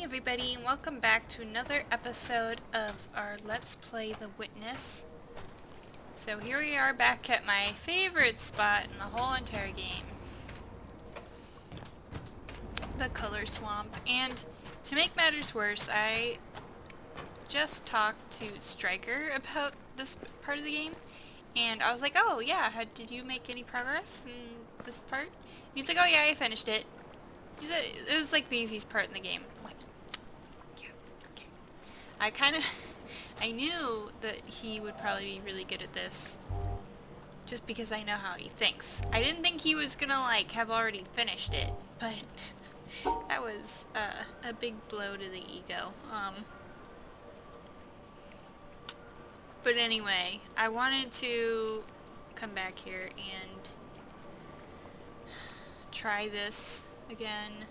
Everybody, and welcome back to another episode of our Let's Play The Witness. So here we are back at my favorite spot in the whole entire game. The Color Swamp. And to make matters worse, I just talked to Stryker about this part of the game. And I was like, oh yeah, did you make any progress in this part? He's like, oh yeah, I finished it. He said it was like the easiest part in the game. I'm like, I knew that he would probably be really good at this, just because I know how he thinks. I didn't think he was gonna, like, have already finished it, but that was, a big blow to the ego. But anyway, I wanted to come back here and try this again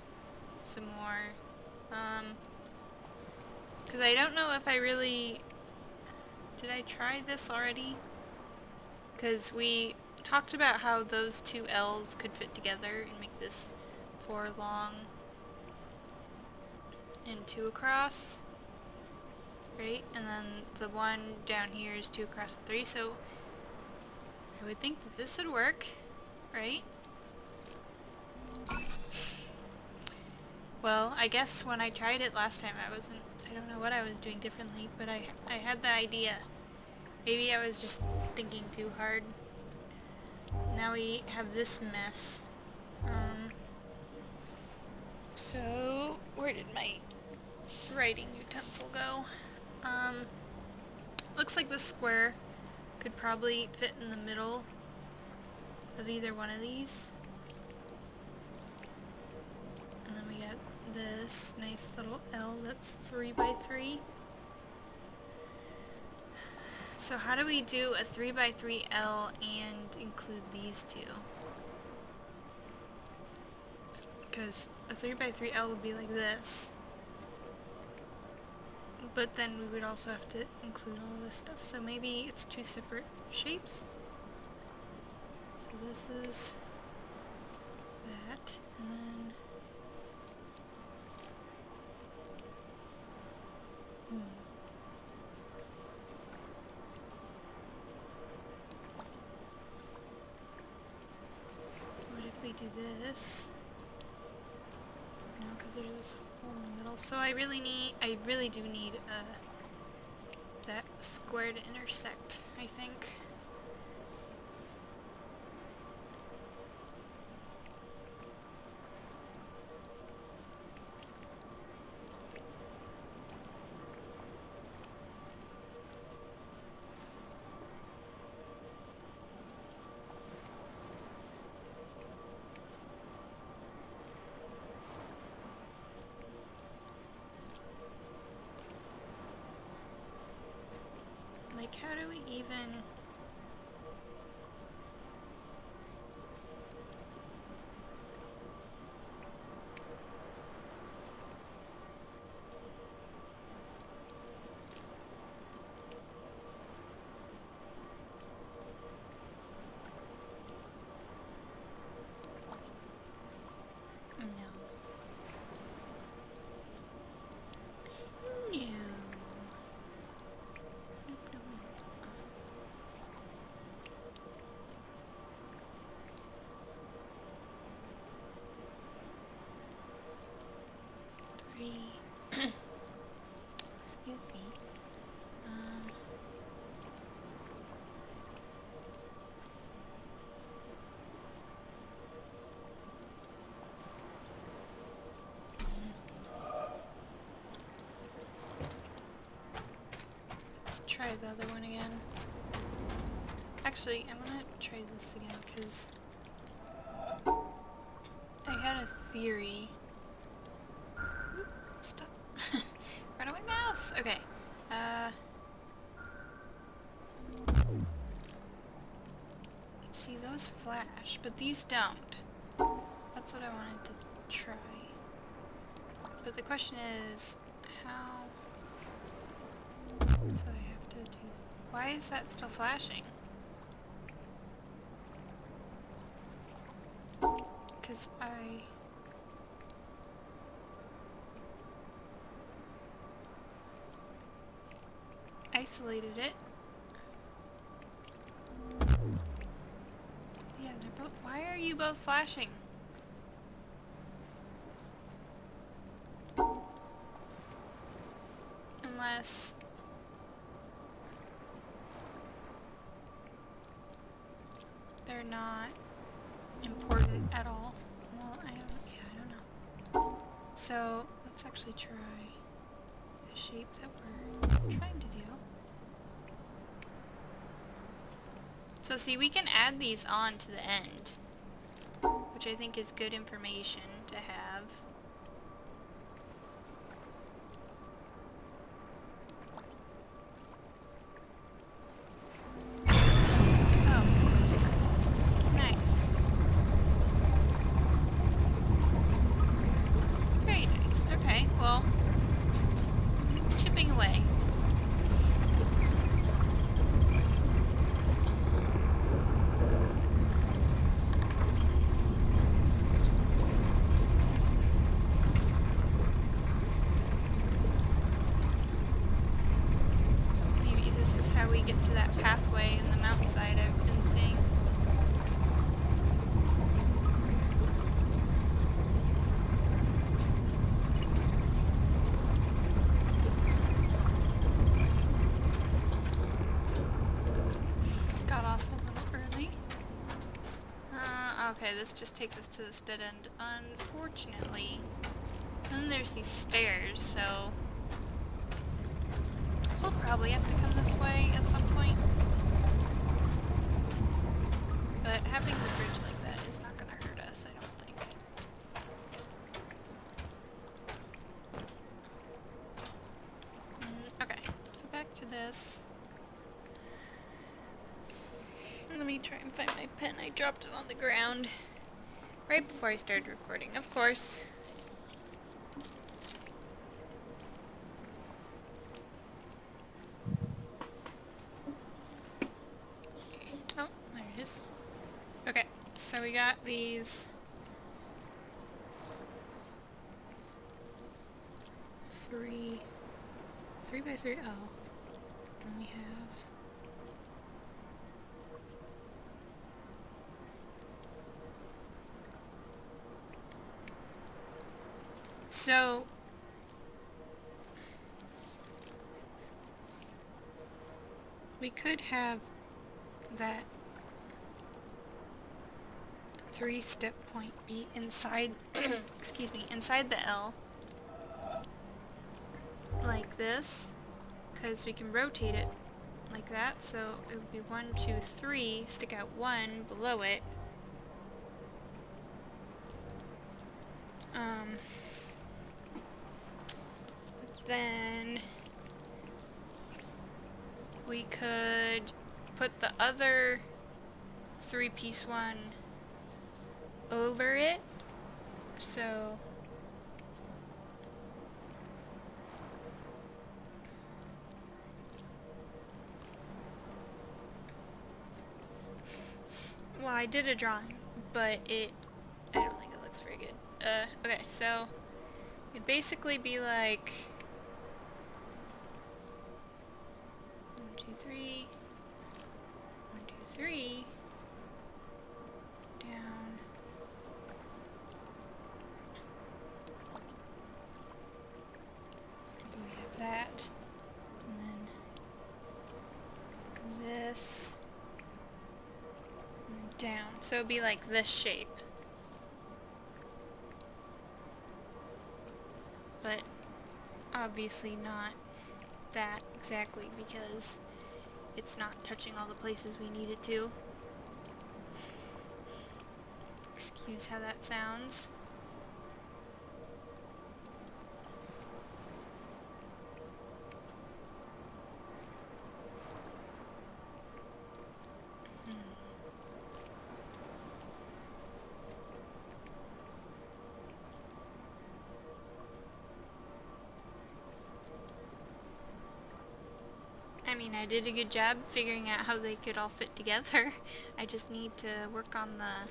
some more, because I don't know if I really... Did I try this already? Because we talked about how those two L's could fit together and make this 4 long and 2 across, right? And then the one down here is 2 across 3, so I would think that this would work, right? Well, I guess when I tried it last time I don't know what I was doing differently, but I had the idea. Maybe I was just thinking too hard. Now we have this mess. So where did my writing utensil go? Looks like this square could probably fit in the middle of either one of these. And then we got this nice little L that's 3 by 3. So how do we do a 3 by 3 L and include these two? Because a 3 by 3 L would be like this. But then we would also have to include all this stuff. So maybe it's 2 separate shapes. So this is that, and then... What if we do this? No, because there's this hole in the middle. So I really do need that square to intersect, I think. Like, how do we even... No. No. Excuse me. Let's try the other one again. Actually, I'm gonna try this again because I had a theory. Oop, stop. Run away, mouse! Okay. See, those flash, but these don't. That's what I wanted to try. But the question is, how... So I have to do... Why is that still flashing? Because isolated it. Yeah, they're both... Why are you both flashing? Unless... they're not important at all. Well, I don't know. So, let's actually try a shape that we're trying to do. So see, we can add these on to the end, which I think is good information to have. Oh, nice. Very nice. Okay, well, chipping away. Maybe this is how we get to that pathway in the mountainside I've been seeing. Got off a little early. Okay, this just takes us to this dead end, unfortunately. Then there's these stairs, so we'll probably have to come this way at some point. But having the bridge like that is not gonna hurt us, I don't think. Okay, so back to this. Let me try and find my pen. I dropped it on the ground right before I started recording, of course. Oh, there it is. Okay, so we got these three by three L, and we have so we could have that 3-step point be inside excuse me, inside the L like this, because we can rotate it like that, so it would be 1, 2, 3, stick out 1 below it. But then we could put the other 3-piece one over it, so well, I did a drawing, but I don't think it looks very good. Okay, so it'd basically be like 1, 2, 3, 1, 2, 3, down, and we have that, and then this, and then down. So it'd be like this shape. But obviously not that exactly, because it's not touching all the places we need it to. Excuse how that sounds. I mean, I did a good job figuring out how they could all fit together. I just need to work on the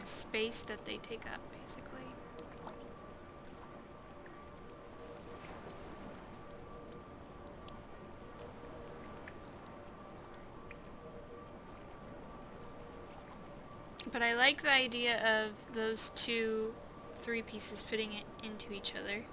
space that they take up, basically. But I like the idea of those three pieces fitting it into each other.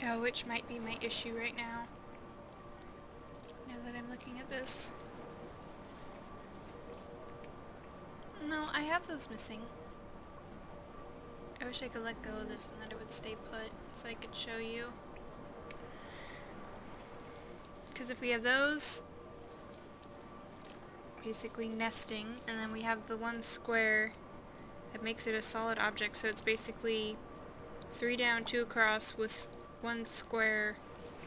Oh, which might be my issue right now. Now that I'm looking at this. No, I have those missing. I wish I could let go of this and that it would stay put so I could show you. Because if we have those basically nesting, and then we have the one square that makes it a solid object, so it's basically 3 down, 2 across with one square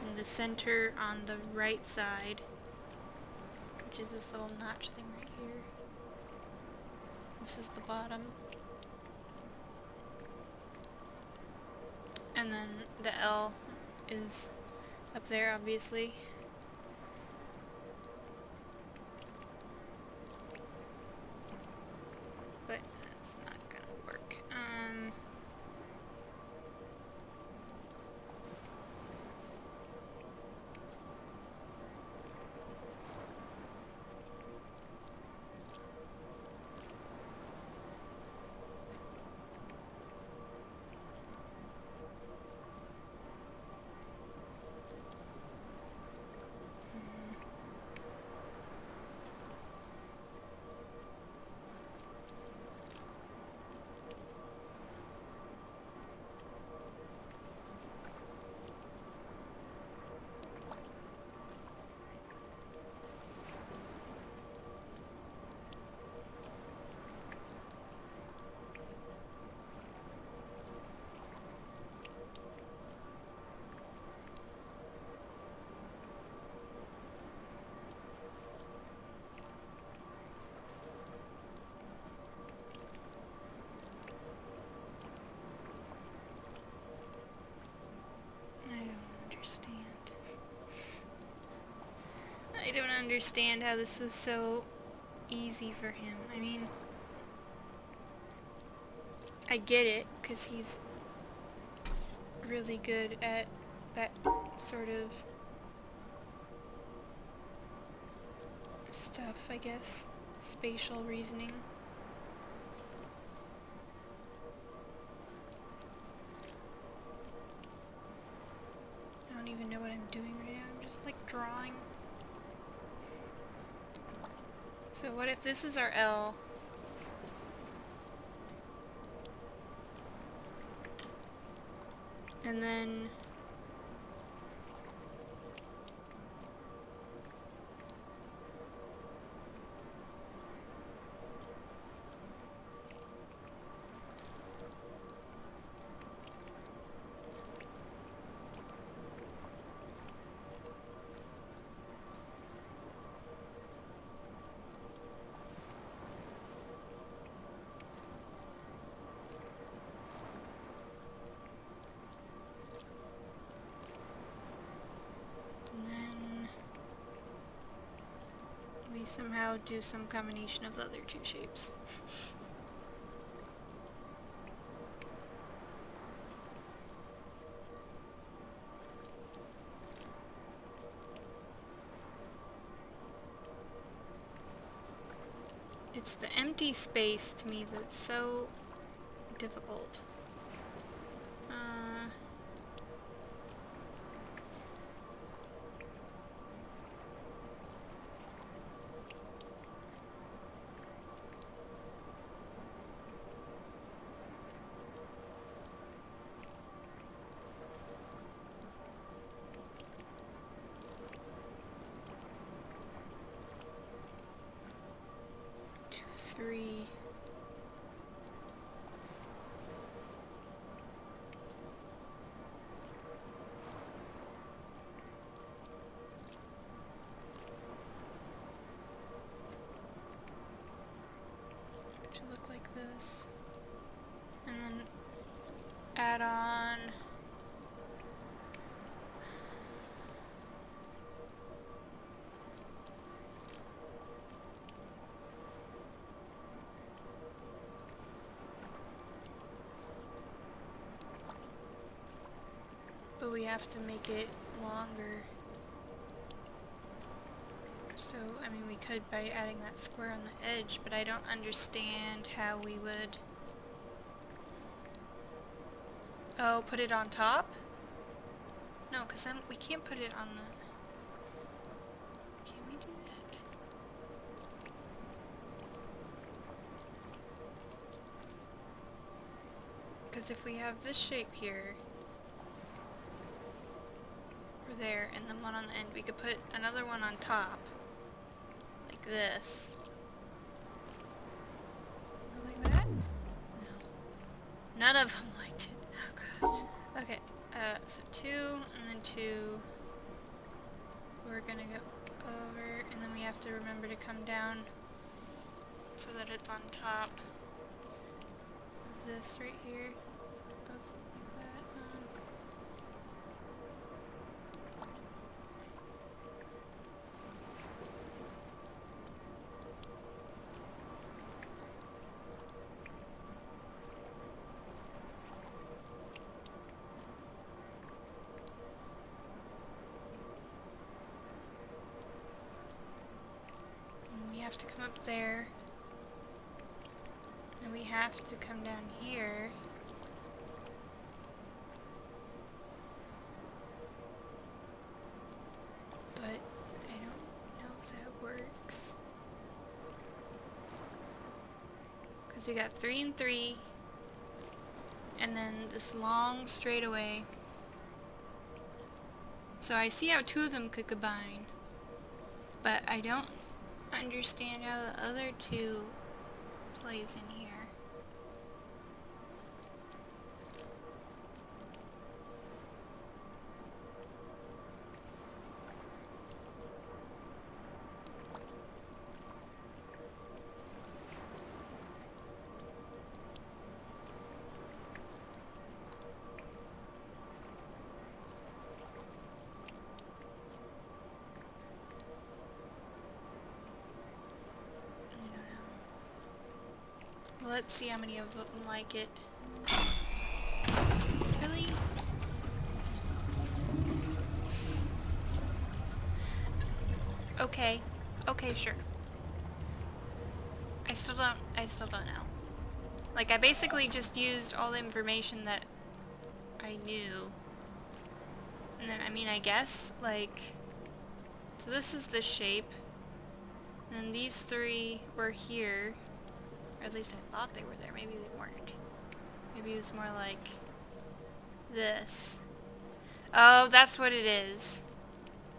in the center on the right side, which is this little notch thing right here. This is the bottom. And then the L is up there, obviously. But that's not gonna work. I don't understand how this was so easy for him. I mean, I get it, because he's really good at that sort of stuff, I guess. Spatial reasoning. I don't even know what I'm doing right now. I'm just like drawing. So what if this is our L? And then we somehow do some combination of the other two shapes. It's the empty space to me that's so difficult. Three. Which will look like this. And then add on but we have to make it longer. So, I mean, we could by adding that square on the edge, but I don't understand how we would... Oh, put it on top? No, because then we can't put it on the... Can we do that? Because if we have this shape here, or there, and then one on the end, we could put another one on top. Like this. Like that? No. None of them liked it. Oh god. Okay, so 2, and then 2. We're gonna go over, and then we have to remember to come down so that it's on top of this right here. So it goes like that. And we have to come up there. And we have to come down here. But I don't know if that works. Because we got 3 and 3. And then this long straightaway. So I see how 2 of them could combine. But I don't understand how the other 2 plays in here. Well, let's see how many of them like it. Really? Okay. Okay, sure. I still don't know. Like, I basically just used all the information that I knew. And then, I mean, I guess, like... So this is the shape. And then these 3 were here. Or at least I thought they were there. Maybe they weren't. Maybe it was more like this. Oh, that's what it is.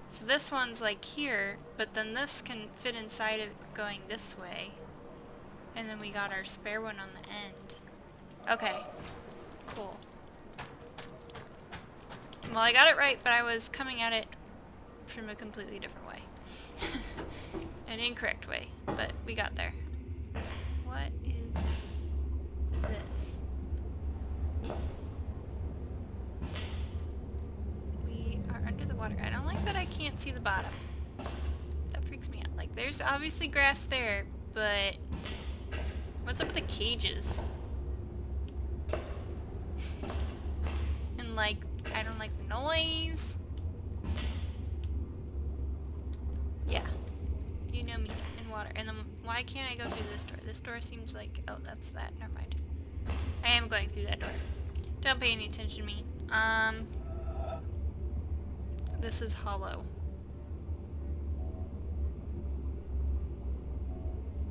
So this one's like here, but then this can fit inside of going this way. And then we got our spare one on the end. Okay. Cool. Well, I got it right, but I was coming at it from a completely different way. An incorrect way, but we got there. What is this? We are under the water. I don't like that I can't see the bottom. That freaks me out. Like, there's obviously grass there, but what's up with the cages? And, like, I don't like the noise. Yeah. You know me. Water. And then why can't I go through this door? This door seems like... Oh, that's that. Never mind. I am going through that door. Don't pay any attention to me. This is hollow.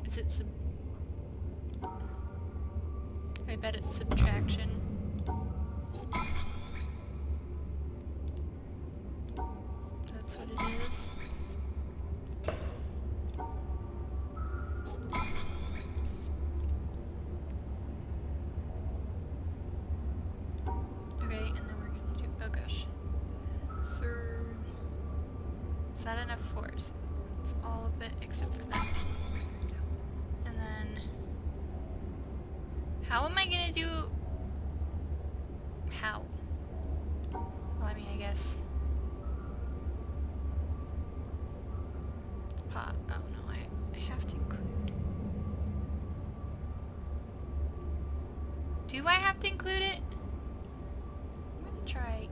Is it I bet it's subtraction. That's what it is. Is that enough force? It's all of it except for that. And then... How am I gonna do... How? Well, I mean, I guess... Pot. Oh no, I have to include... Do I have to include it? I'm gonna try...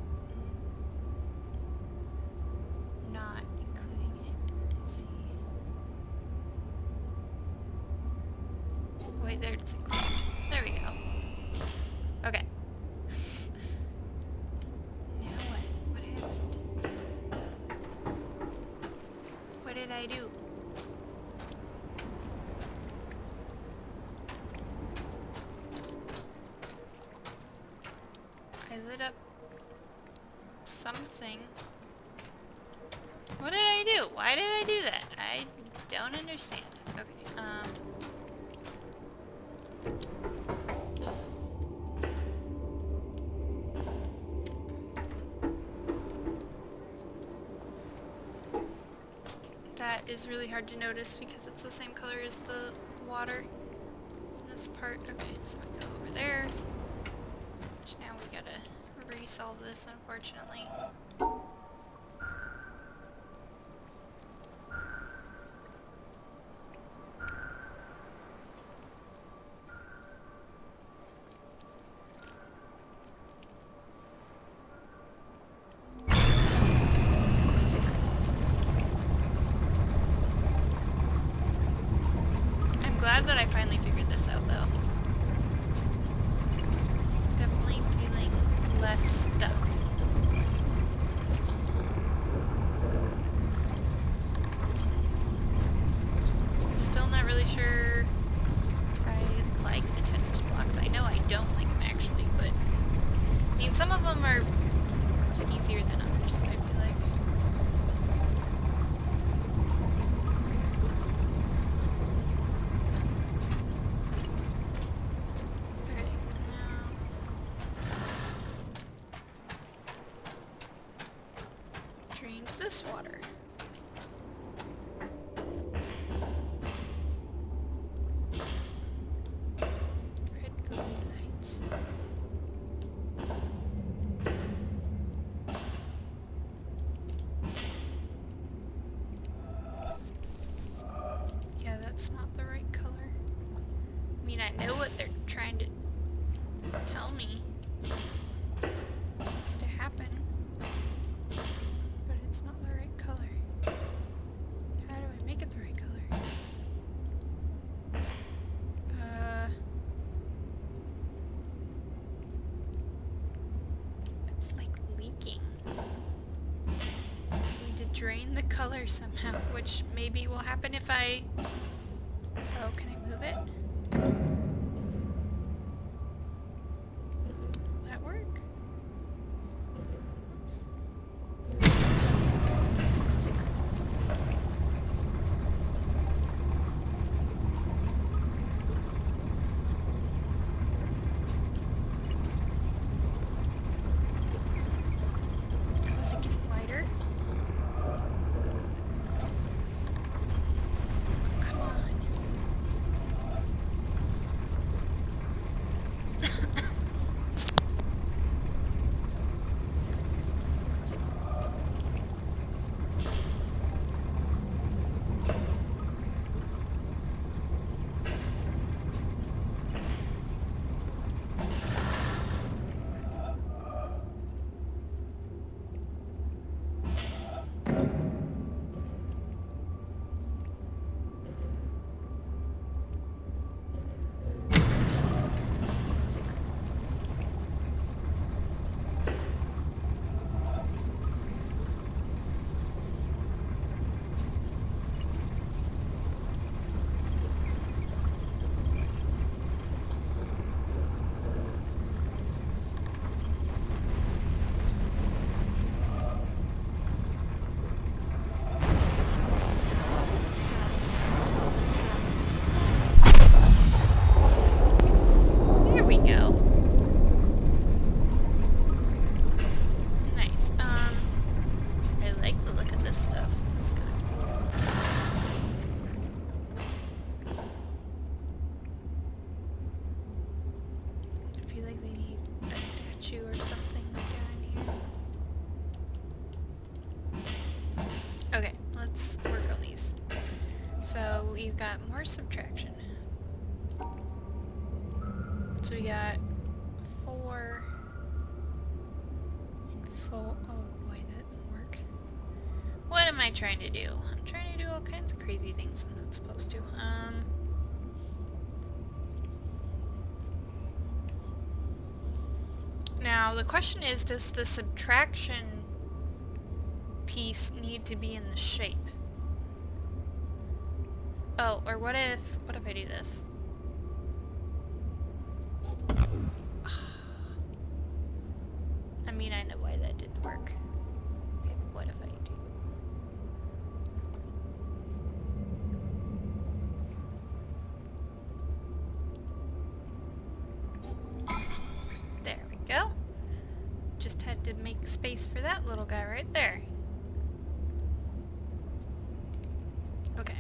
wait, there we go. Okay. Now what? What happened? What did I do? I lit up something. What did I do? Why did I do that? I don't understand. Okay, that is really hard to notice because it's the same color as the water in this part. Okay, so we go over there. Which now we gotta resolve this, unfortunately. Glad that I finally figured this out, though. Definitely feeling less stuck. Still not really sure if I like the Tetris blocks. I know I don't like them, actually, but... I mean, some of them are easier than others, I feel like. This water. Red glowing lights. Yeah, that's not the right color. I mean, I know what they're trying to tell me needs to happen. It's not the right color. How do I make it the right color? It's like leaking. I need to drain the color somehow, which maybe will happen if I... Oh, can I move it? Will that work? Oops. So we've got more subtraction. So we got 4 and 4. Oh boy, that won't work. What am I trying to do? I'm trying to do all kinds of crazy things I'm not supposed to. Now, the question is, does the subtraction piece need to be in the shape? Oh, or what if I do this? I mean, I know why that didn't work. Okay, but what if I do? There we go. Just had to make space for that little guy right there. Okay.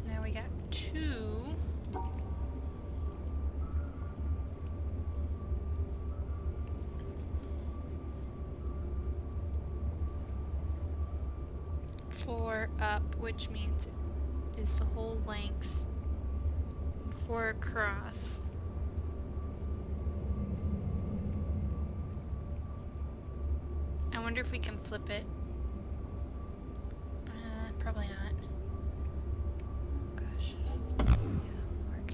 Now we got 2. Four up, which means it is the whole length. 4 across. I wonder if we can flip it. Probably not. Oh gosh. Yeah, that won't work.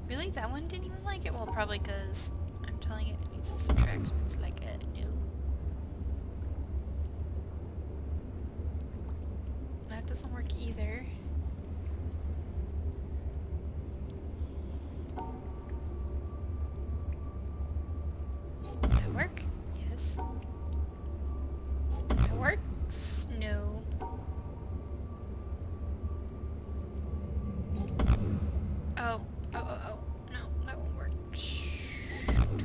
Really? That one didn't even like it? Well, probably because I'm telling it needs a subtraction. It's like a no. That doesn't work either. That work? Yes. That works? No. Oh. Oh. No, that won't work. Shoot.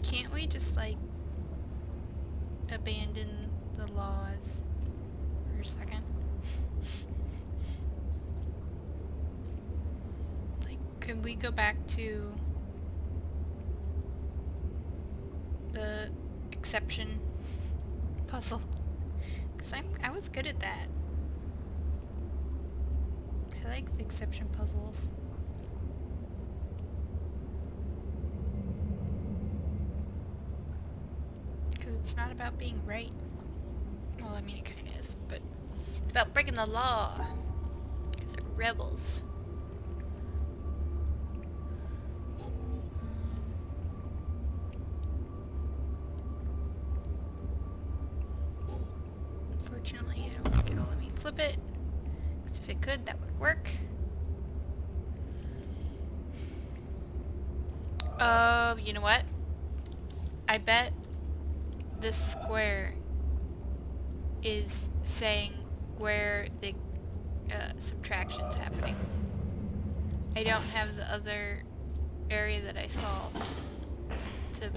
Can't we just, like, abandon the laws for a second? Like, could we go back to the exception puzzle? Because I was good at that. I like the exception puzzles. Because it's not about being right. Well, I mean, it kind of is, but it's about breaking the law. Because they're rebels. Unfortunately, I don't think it'll let me flip it. Because if it could, that would work. Oh, you know what? I bet this square is saying where the subtraction's happening. I don't have the other area that I solved to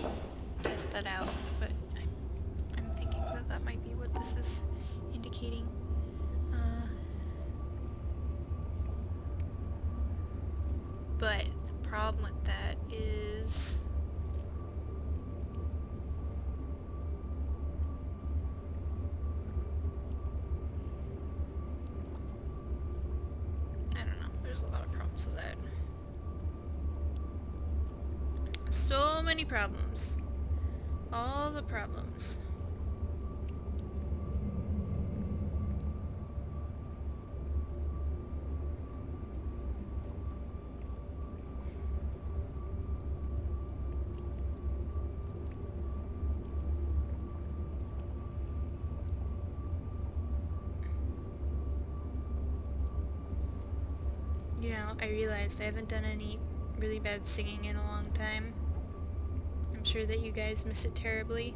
test that out, but I'm thinking that that might be what this is indicating. But the problem with that is I don't know, there's a lot of problems with that. So many problems. All the problems. You know, I realized I haven't done any really bad singing in a long time. I'm sure that you guys miss it terribly.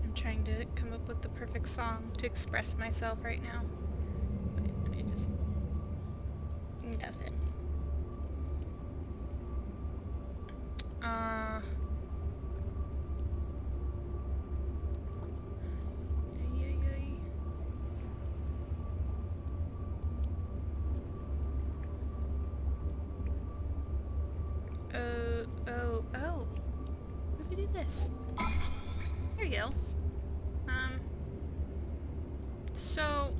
I'm trying to come up with the perfect song to express myself right now. But I just... nothing. Oh. What if we do this? There you go. So,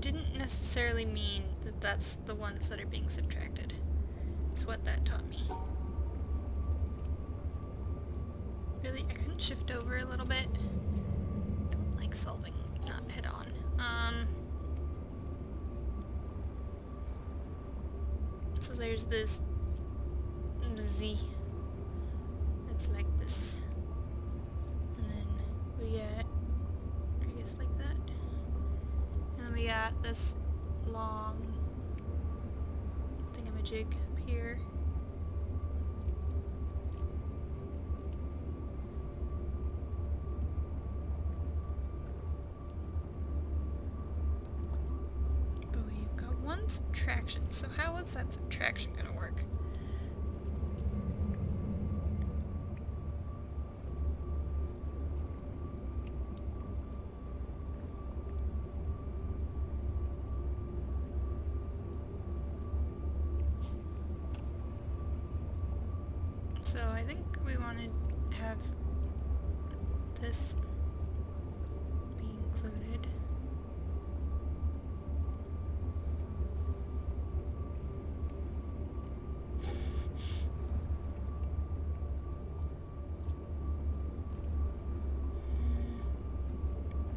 didn't necessarily mean that that's the ones that are being subtracted. Is what that taught me. really, I couldn't shift over a little bit. Don't like solving not head on. So there's this Z. It's like this. And then we got, I guess like that. And then we got this long thingamajig up here. But we've got one subtraction. So how is that subtraction gonna work? So I think we want to have this be included.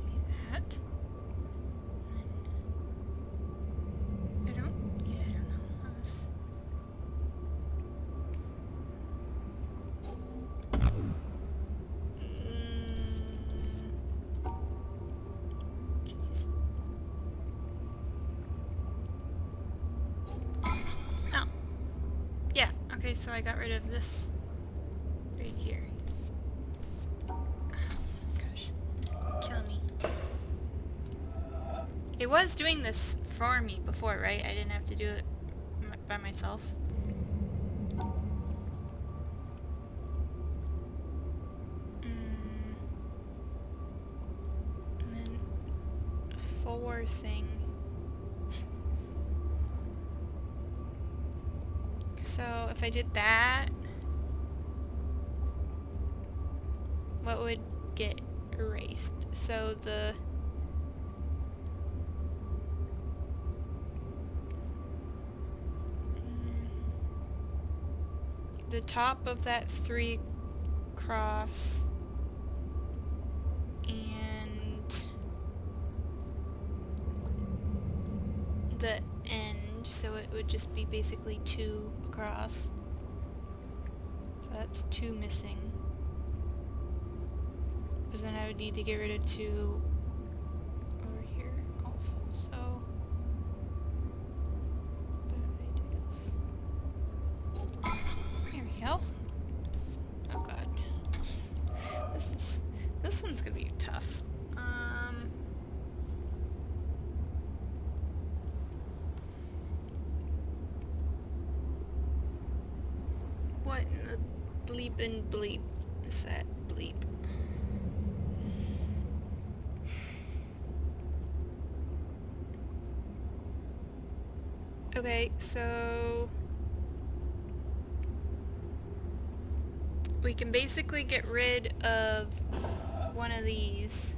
Maybe that. And then I don't know how this. Jeez. Oh. Yeah, okay, so I got rid of this right here. Gosh. Kill me. It was doing this for me before, right? I didn't have to do it by myself. And then a 4 thing. So if I did that, what would get erased? So the top of that 3 cross and the end, so it would just be basically 2 across. So that's 2 missing. But then I would need to get rid of 2 over here also. So what if I do this? There we go. Oh god. This one's gonna be tough. What in the bleepin' bleep is that bleep? Okay, so we can basically get rid of one of these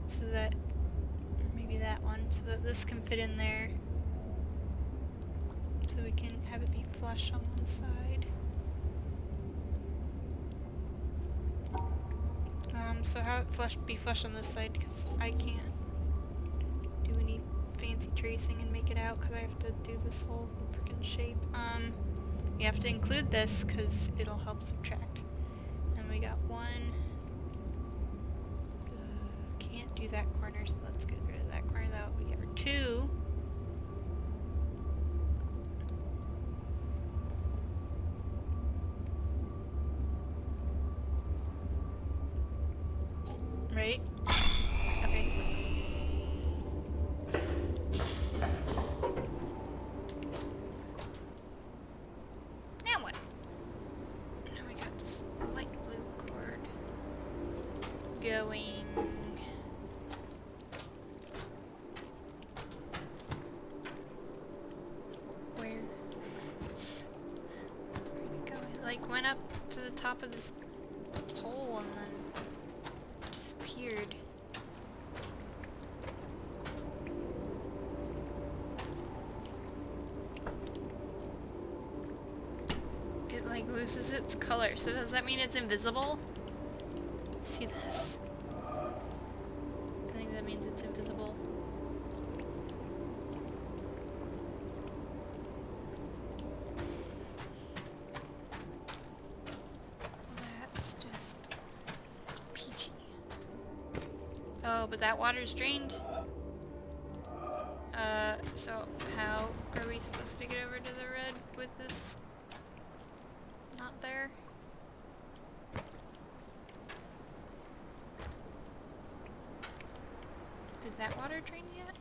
so that, or maybe that one, so that this can fit in there, so we can have it be flush on one side. So have it be flush on this side, because I can't do any fancy tracing and make it out because I have to do this whole freaking shape. You have to include this because it'll help subtract. And we got 1. Can't do that corner, so let's get rid of that corner. That we get rid of 2. Right? Okay. Now what? Now we got this light blue cord going. Where'd it go? It like went up to the top of this pole and then disappeared. It like loses its color. So does that mean it's invisible? see this? I think that means it's invisible. That's just peachy. Oh, but that water's drained. So how are we supposed to get over to the red with this not there? Did that water drain yet?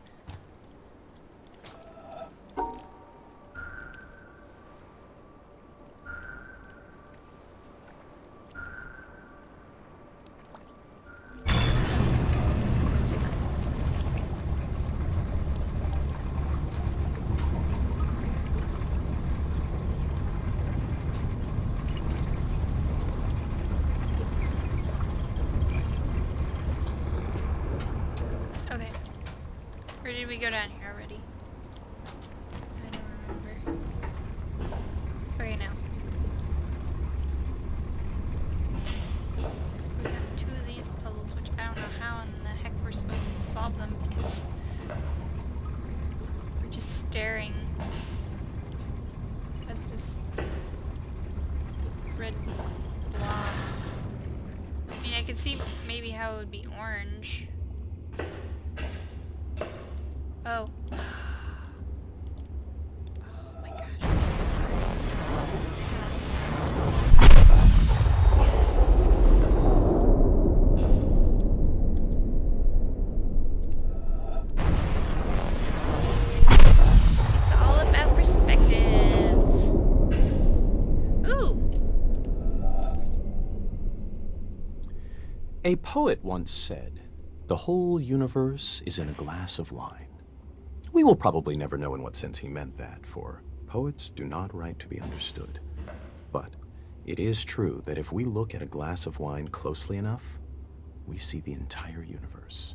Okay. Or did we go down here already? I don't remember. Okay, now. We got two of these puzzles, which I don't know how in the heck we're supposed to solve them because we're just staring at this red blob. I mean, I could see maybe how it would be orange. Oh. Oh my gosh. Yes. It's all about perspective. Ooh. A poet once said, "The whole universe is in a glass of wine." We will probably never know in what sense he meant that, for poets do not write to be understood. But it is true that if we look at a glass of wine closely enough, we see the entire universe.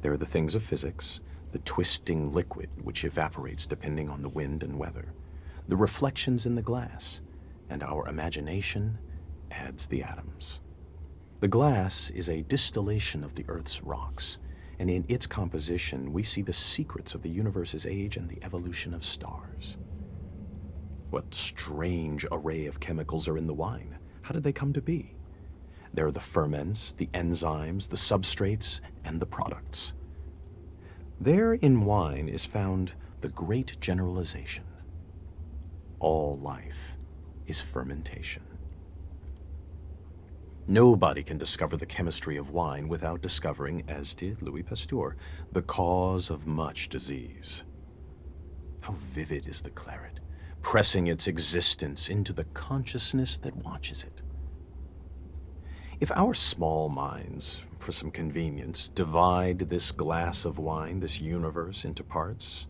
There are the things of physics, the twisting liquid which evaporates depending on the wind and weather, the reflections in the glass, and our imagination adds the atoms. The glass is a distillation of the Earth's rocks, and in its composition, we see the secrets of the universe's age and the evolution of stars. What strange array of chemicals are in the wine? How did they come to be? There are the ferments, the enzymes, the substrates, and the products. There in wine is found the great generalization. All life is fermentation. Nobody can discover the chemistry of wine without discovering, as did Louis Pasteur, the cause of much disease. How vivid is the claret, pressing its existence into the consciousness that watches it. If our small minds, for some convenience, divide this glass of wine, this universe, into parts,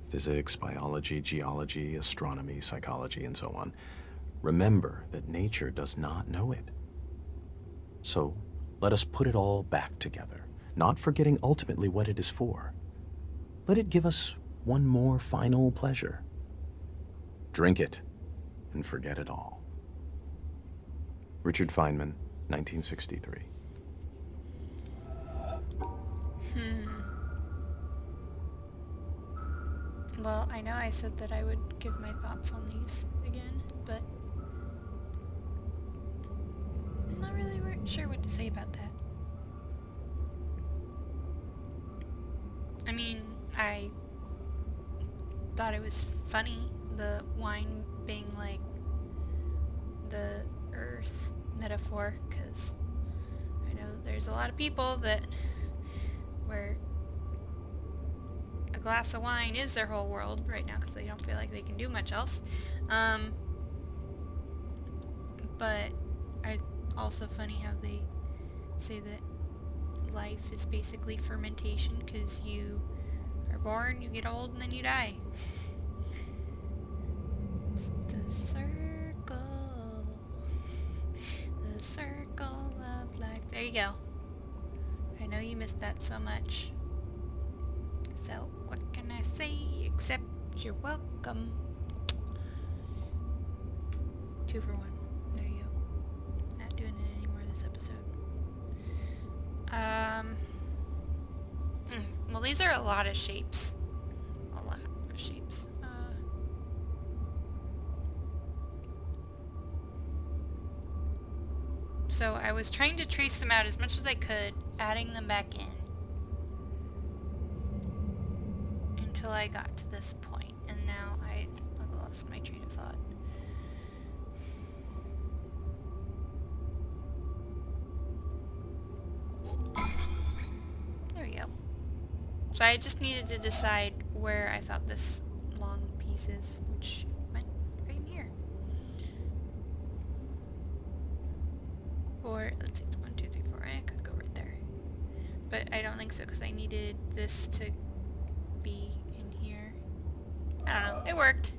physics, biology, geology, astronomy, psychology, and so on, remember that nature does not know it. So let us put it all back together, not forgetting ultimately what it is for. Let it give us one more final pleasure. Drink it and forget it all. Richard Feynman, 1963. Well, I know I said that I would give my thoughts on these again, but I'm not really sure what to say about that. I mean, I thought it was funny, the wine being like the earth metaphor, because I know that there's a lot of people that where a glass of wine is their whole world right now because they don't feel like they can do much else. But also funny how they say that life is basically fermentation because you are born, you get old, and then you die. It's the circle of life. There you go. I know you missed that so much. So, what can I say except you're welcome? 2 for 1. There you go. Not doing it anymore this episode. Um, well, these are a lot of shapes. A lot of shapes. So I was trying to trace them out as much as I could, adding them back in. Until I got to this point, and now I've lost my train of thought. There we go. So I just needed to decide where I thought this long piece is, which went right in here. Or, let's see, it's 1, 2, 3, 4. I could go right there. But I don't think so, because I needed this to be in here. I don't know. It worked.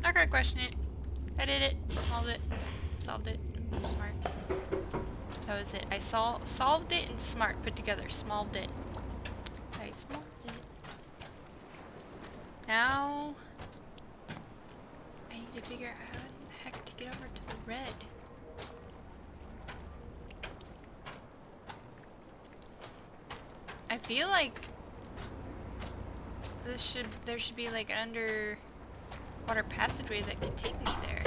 Not gonna question it. I did it. Solved it. I'm smart. That was it. I solved it and smart put together. Smalled it. I smalled it. Now I need to figure out how the heck to get over to the red. I feel like there should be like an underwater passageway that could take me there.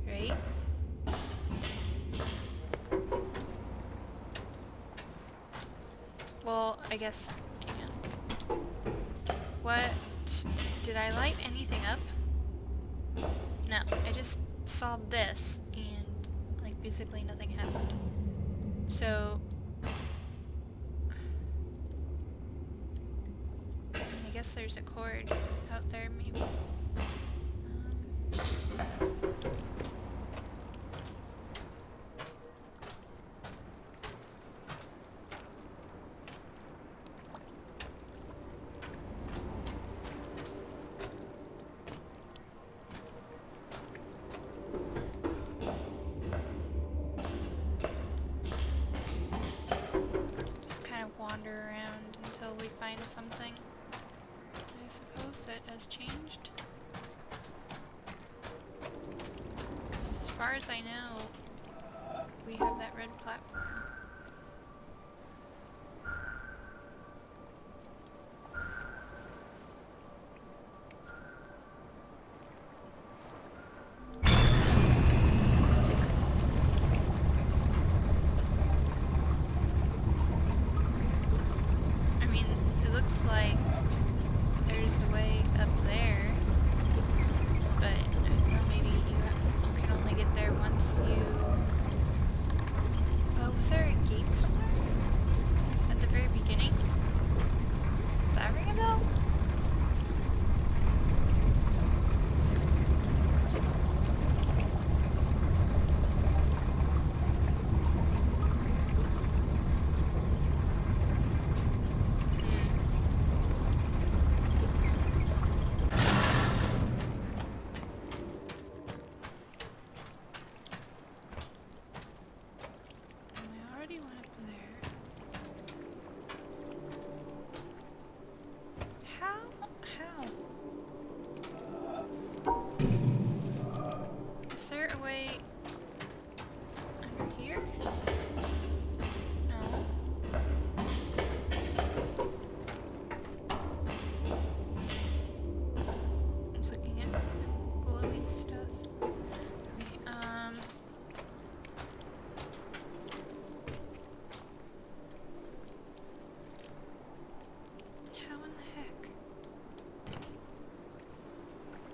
Right? Well, I guess, hang on. What? Did I light anything up? No, I just solved this and like basically nothing happened. So I guess there's a cord out there maybe. Wander around until we find something. I suppose that has changed. Because as far as I know, we have that red platform. Looks like there's a way up there, but I don't know, maybe you can only get there once you... Oh, was there a gate somewhere? At the very beginning? Does that ring a bell?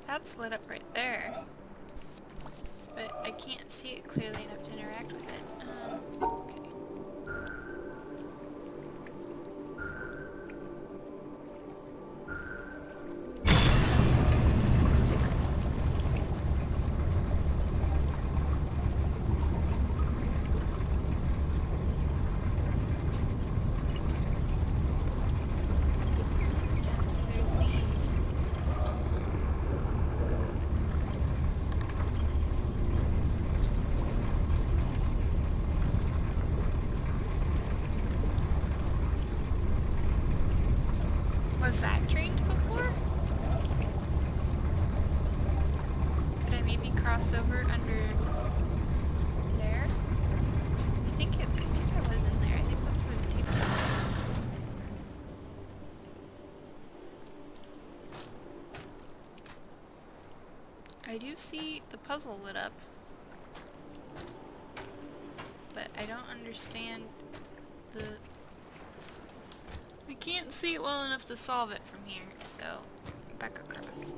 That's lit up right there, but I can't see it clearly enough to interact with it. Okay. Was that trained before? Could I maybe cross over under there? do see the puzzle lit up. But I don't understand the... I can't see it well enough to solve it from here, so back across.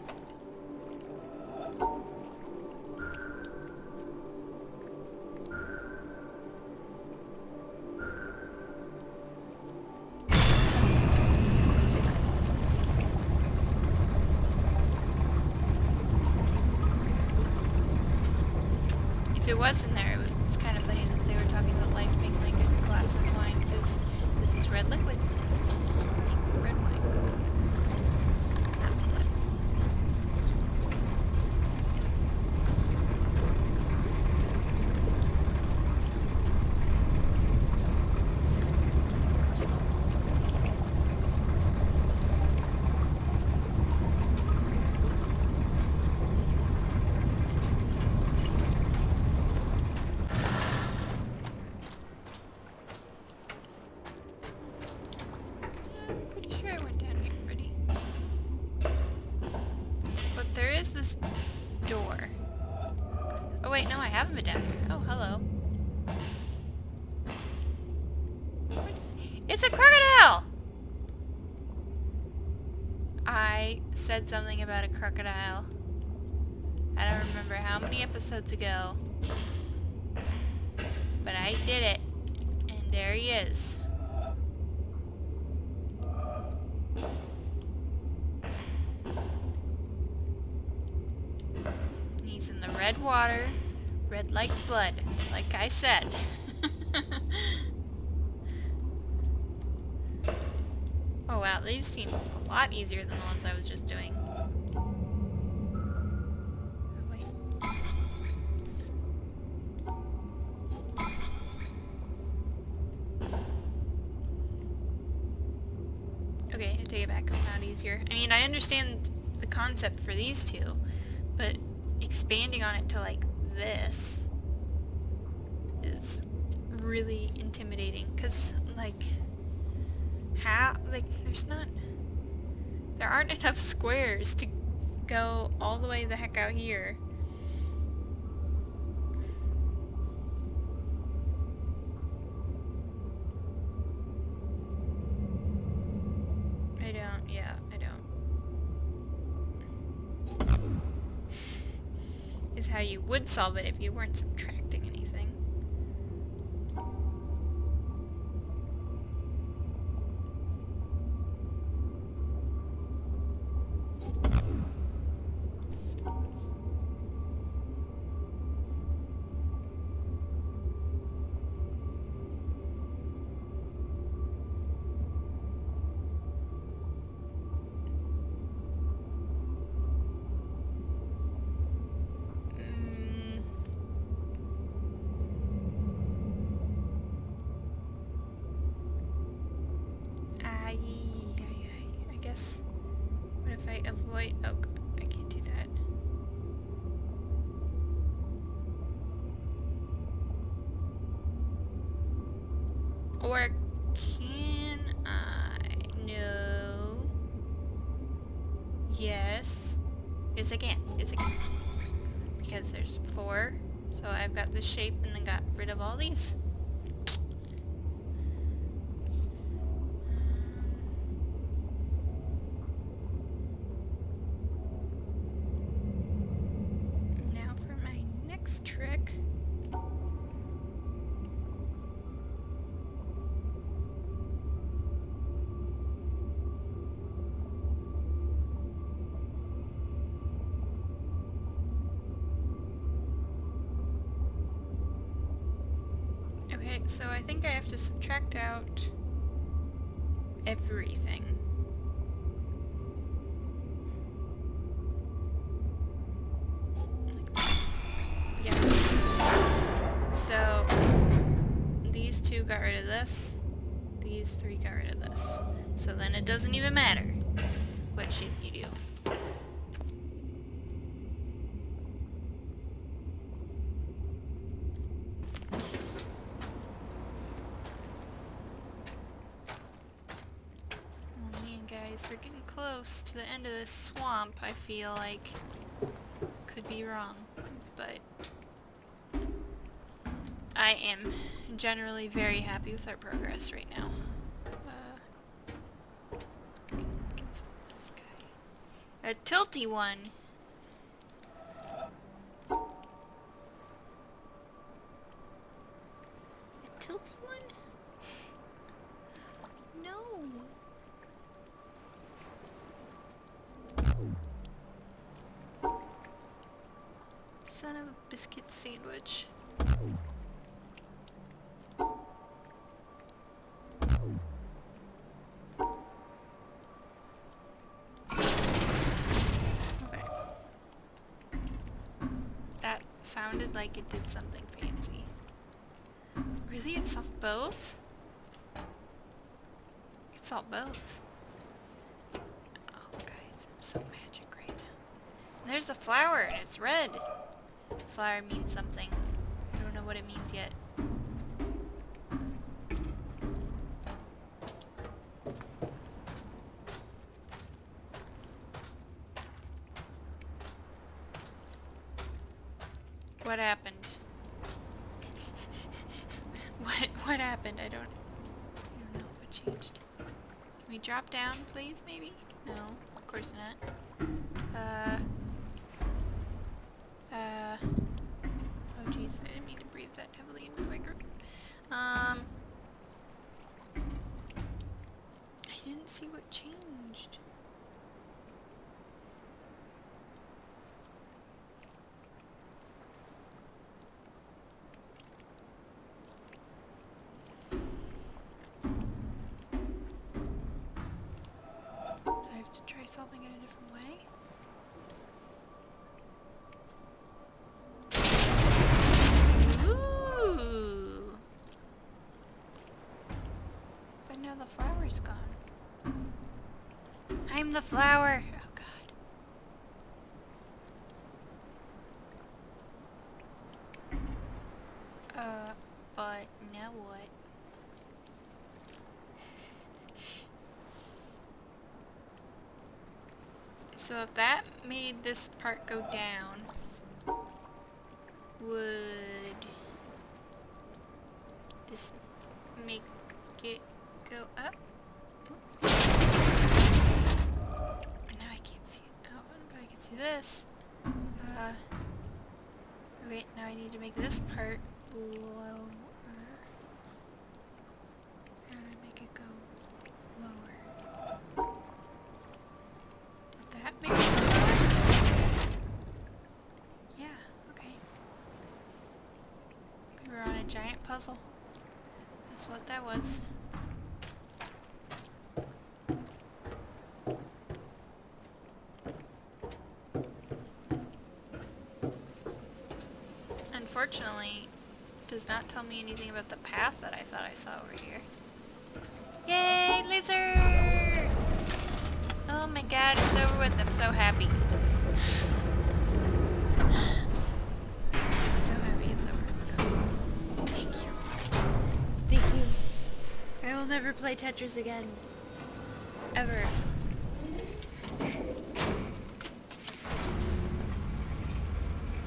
If it was in there, it's kind of funny that they were talking about life being like a glass of wine, because this is red liquid. Red wine. Not blood. I'm pretty sure I went down here already. But there is this door. Oh wait, no, I haven't been down here. Oh, hello. It's a crocodile! I said something about a crocodile. I don't remember how many episodes ago. But I did it. And there he is. He's in the red water. Red like blood. Like I said. Oh wow, these seem a lot easier than the ones I was just doing. Oh, wait. Okay, I take it back, it's not easier. I mean, I understand the concept for these two, but expanding on it to like this is really intimidating, because like how, like there aren't enough squares to go all the way the heck out here. I don't. Is how you would solve it if you weren't subtracting anything. I guess. What if I avoid? Oh, I can't do that. Or can I? No. Yes. Yes, I can. Yes, I can. Because there's 4. So I've got this shape and then got rid of all these. Now for my next trick. Okay, so I think I have to subtract out everything. Yeah. So these 2 got rid of this. These 3 got rid of this. So then it doesn't even matter what shape you do. Guys, we're getting close to the end of this swamp, I feel like. Could be wrong, but I am generally very happy with our progress right now. Let's get some of this guy. A tilty one! A tilty one? No! Son of a biscuit sandwich. Okay. That sounded like it did something fancy. Really? It solved both? It solved both. Oh, guys, I'm so magic right now. And there's the flower, and it's red. Flower means something. I don't know what it means yet. What happened? What happened? I don't know what changed. Can we drop down, please, maybe? No, of course not. Oh jeez, I didn't mean to breathe that heavily into the microphone. I didn't see what changed. I have to try solving it a different way. Oops. Ooh. But now the flower's gone. I'm the flower! Oh god. But now what? So if that made this part go down, would this make it go up? Now I can't see it. Oh, but I can see this. Okay, now I need to make this part lower. How do I make it go lower? Would that make it go lower? Yeah, okay. We were on a giant puzzle. That's what that was. Unfortunately, it does not tell me anything about the path that I thought I saw over here. Yay, laser! Oh my god, it's over with. I'm so happy. I'm so happy it's over. Thank you. Thank you. I will never play Tetris again. Ever.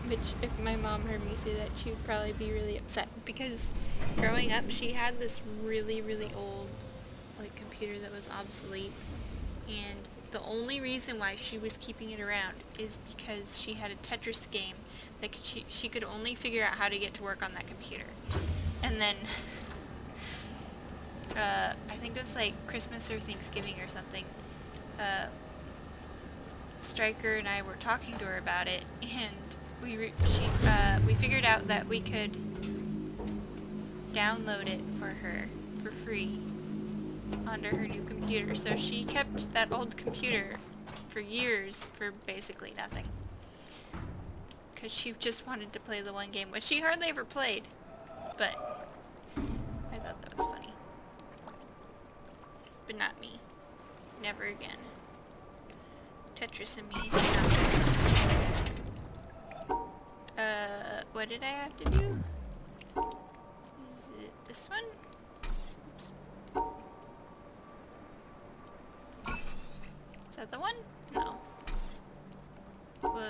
Which, if my mom heard me say that, she would probably be really upset, because growing up she had this really, really old computer that was obsolete, and the only reason why she was keeping it around is because she had a Tetris game that she could only figure out how to get to work on that computer. And then I think it was like Christmas or Thanksgiving or something, Stryker and I were talking to her about it, and we figured out that we could download it for her for free onto her new computer. So she kept that old computer for years for basically nothing, because she just wanted to play the one game, which she hardly ever played. But I thought that was funny. But not me. Never again. Tetris and me. What did I have to do? Is it this one? Oops. Is that the one? No. Was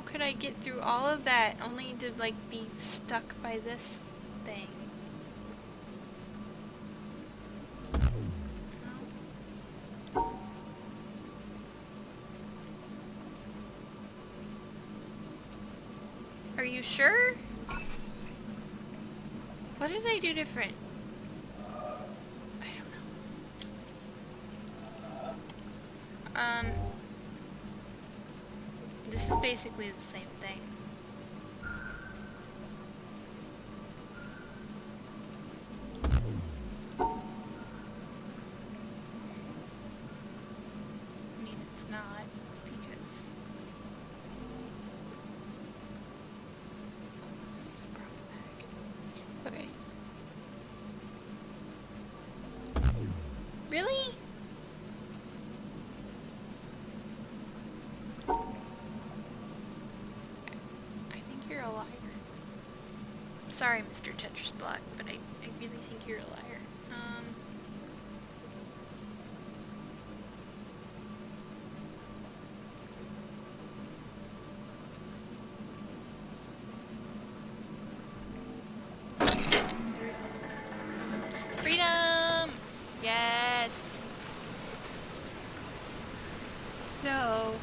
could I get through all of that only to, like, be stuck by this thing? No? Are you sure? What did I do different? I don't know. This is basically the same thing. I mean, it's not, because... Oh, this is so problematic. Okay. Really? I think you're a liar. Sorry, Mr. Tetris Block, but I really think you're a liar. Freedom! Yes! So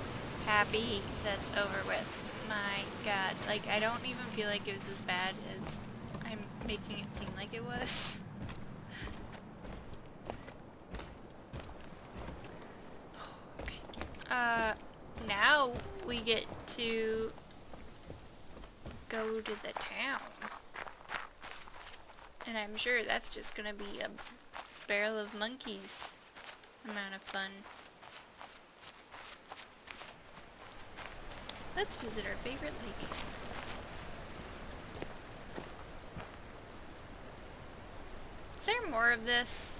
happy that's over with. My god, like, I don't even feel like it was as bad as I'm making it seem like it was. Okay. Now we get to go to the town. And I'm sure that's just gonna be a barrel of monkeys amount of fun. Let's visit our favorite lake. Is there more of this?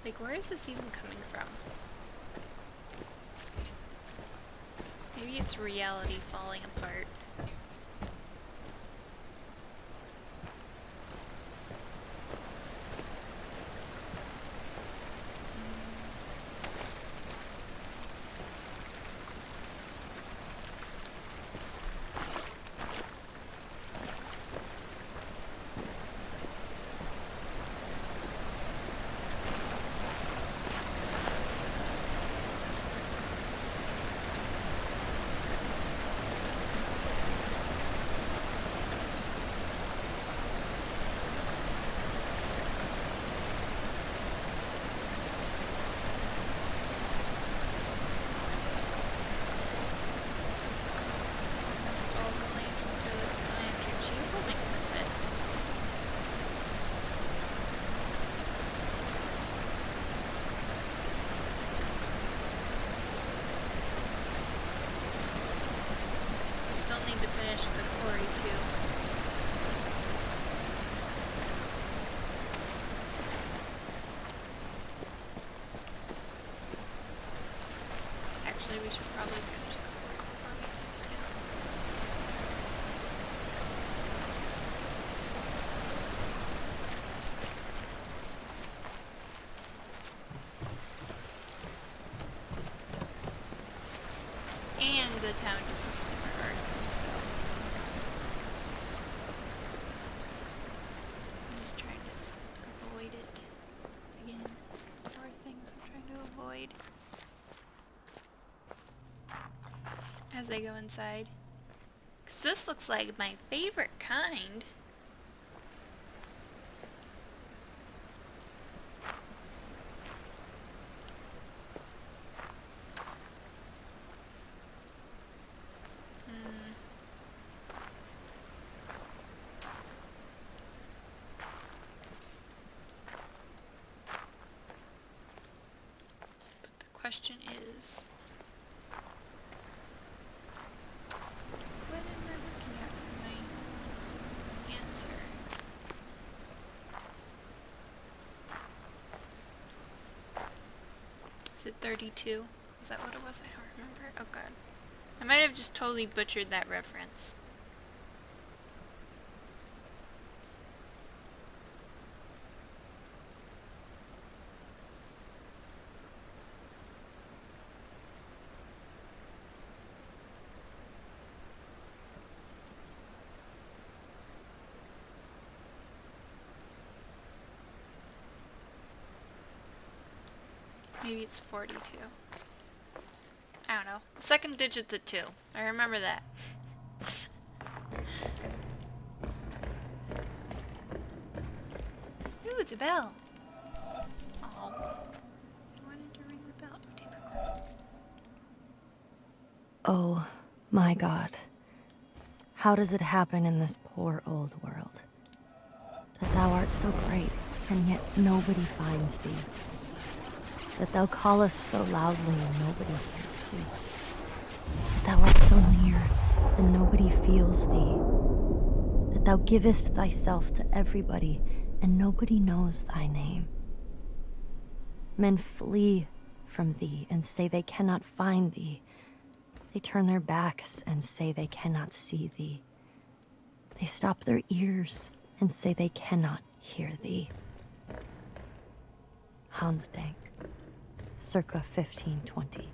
Like, where is this even coming from? Maybe it's reality falling apart. Still need to finish the quarry too. Actually, we should probably finish the quarry before we and the town just looks super hard, so I'm just trying to avoid it again. More things I'm trying to avoid as I go inside. 'Cause this looks like my favorite kind. But the question is, what am I looking at for my answer? Is it 32? Is that what it was? I don't remember. Oh god. I might have just totally butchered that reference. Maybe it's 42. I don't know. Second digit's a 2. I remember that. Ooh, it's a bell. Oh. I wanted to ring the bell. Tape recorder. Oh, my God. How does it happen in this poor old world? That thou art so great, and yet nobody finds thee. That thou callest so loudly, and nobody hears thee. That thou art so near, and nobody feels thee. That thou givest thyself to everybody, and nobody knows thy name. Men flee from thee, and say they cannot find thee. They turn their backs and say they cannot see thee. They stop their ears and say they cannot hear thee. Hans Dank, circa 1520.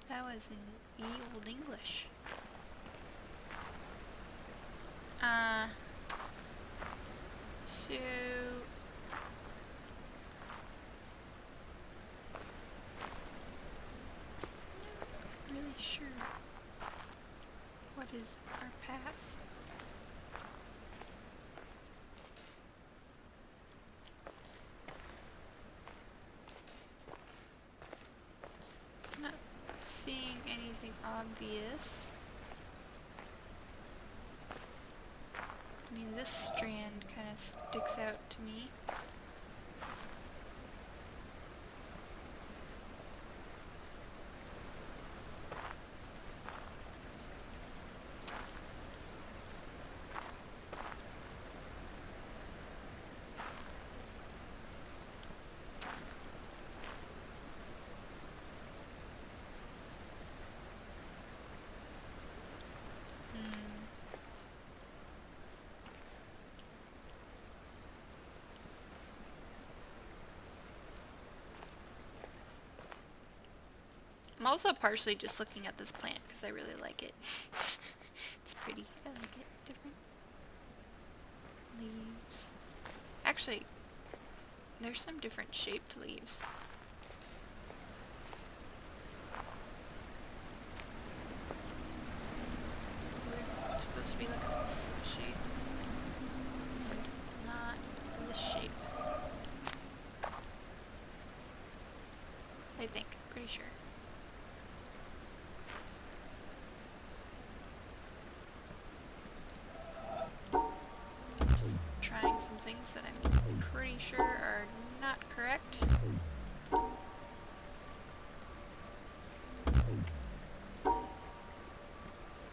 That was in ye old English. So... I'm not really sure what is our path. Not seeing anything obvious. I mean, this strand kind of sticks out to me. I'm also partially just looking at this plant because I really like it. It's pretty. I like it. Different leaves. Actually, there's some different shaped leaves. We're supposed to be like this shape and not this shape. I think. Pretty sure. Just trying some things that I'm pretty sure are not correct.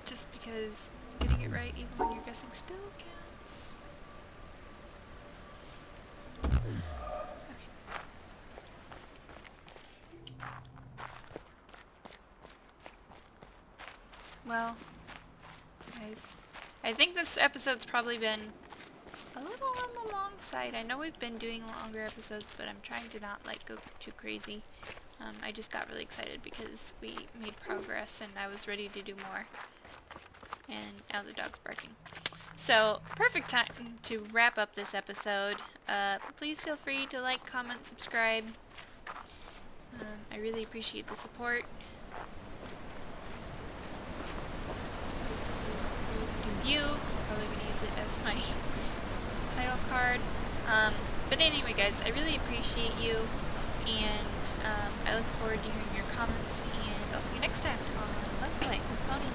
Just because getting it right even when you're guessing still counts. Okay. Well, guys, I think this episode's probably been a little on the long side. I know we've been doing longer episodes, but I'm trying to not like go too crazy. I just got really excited because we made progress and I was ready to do more. And now the dog's barking. So, perfect time to wrap up this episode. Please feel free to like, comment, subscribe. I really appreciate the support. This is a review. I'm probably going to use it as my title card. But anyway, guys, I really appreciate you, and I look forward to hearing your comments, and I'll see you next time on Let's Play with Pony.